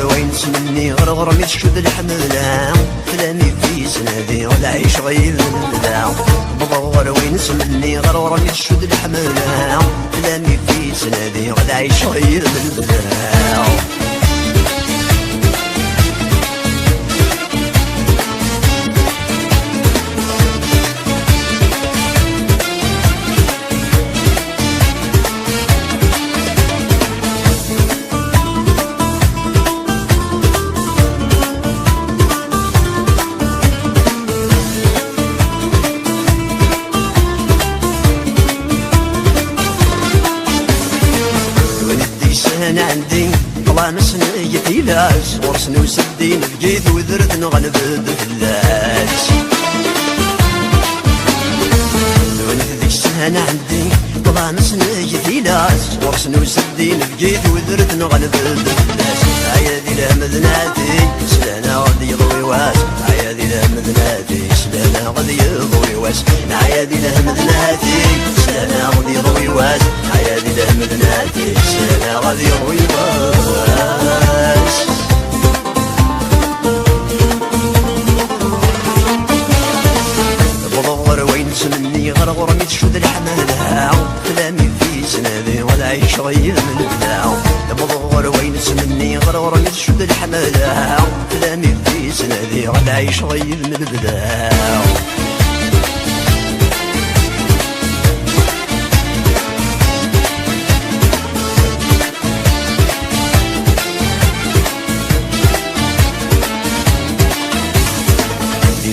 بضغر وين سمني غرغر متشد الحملة كلامي في سنادي ولا عيش غير المدى بضغر وين سمني غرغر متشد الحملة كلامي في سنادي ولا عيش غير المدى أنا عندي طلع مسني يتيلاس ورسني وسدين بقيت وذرت نغلب الفلاس وانا ذيك السنة عندي طلع مسني يتيلاس ورسني وسدين بقيت وذرت نغلب الفلاس عيادي لمذناتي سلانا غادي يضوي واس عيادي لمذناتي سلانا غادي يضوي واس عيادي لمذناتي سلانا غادي يضوي واس عيادي لمذناتي سلانا غادي يضوي واس بضغر وين سمني غرغر متشد الحملة كلامي في سنادي ولا عيش غير من البداع بضغر وين سمني غرغر متشد الحملة كلامي في سنادي ولا عيش غير من البداع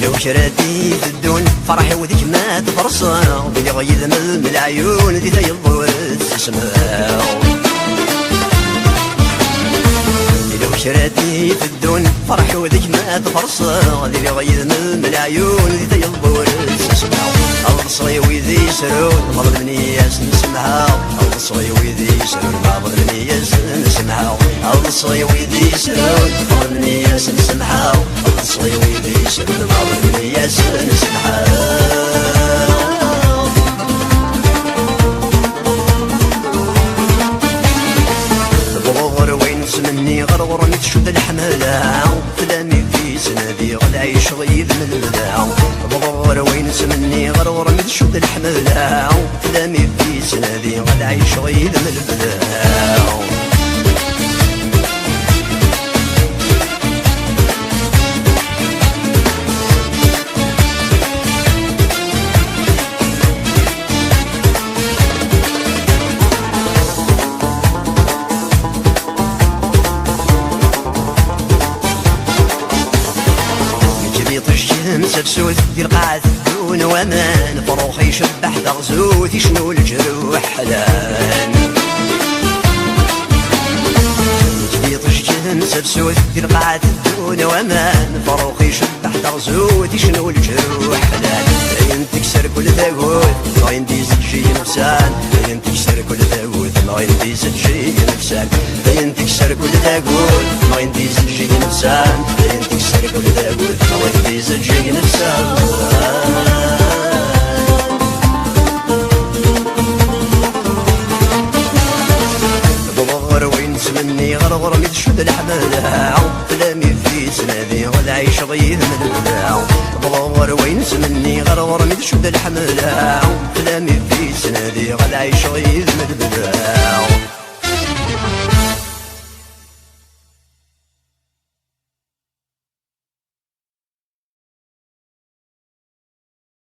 لو شراتي في الدون فرحي وذيك ما تفرصا بلي غيظ من العيون ذي تيضور السماء لو شراتي في الدون فرحي وذيك ما تفرصا بلي غيظ من العيون ذي تيضور السماء الصغي وذي سرون مضر مني ياس نسمعها الصغي وذي سرون مضر مني ياس نسمعها الصغي وذي سرون مضر مني ياس نسمعها الصغي وذي سرون مضر مني ياس نسمعها بضغر وين سمني غرغر متشد الحملة كلامي في سنادي غدا عيش غيب من البداع بضغر وين سمني غرغر متشد الحملة كلامي في سنادي غدا عيش غيب من البداع سفسوث في القاعة دون وامان فروخي يشبح تغزوث يشنو الجروح حلال جديد شجن سفسوث في القاعة دون وامان فروخي يشبح تغزوث يشنو الجروح حلال لاين تكسر كل ثاقوث لاين ديزل شي نفسان لاين تكسر كل ثاقوث لاين ديزل شي نفسان لاين تكسر كل ثاقوث لاين ديزل شي نفسان لاين تكسر كل ثاقوث لاين ديزل شي نفسان بضغر وين سمني غرغر متشد الحملة كلامي في سنادي ولا عيش غير من البداع بضغر وين سمني غرغر متشد الحملة كلامي في سنادي ولا عيش غير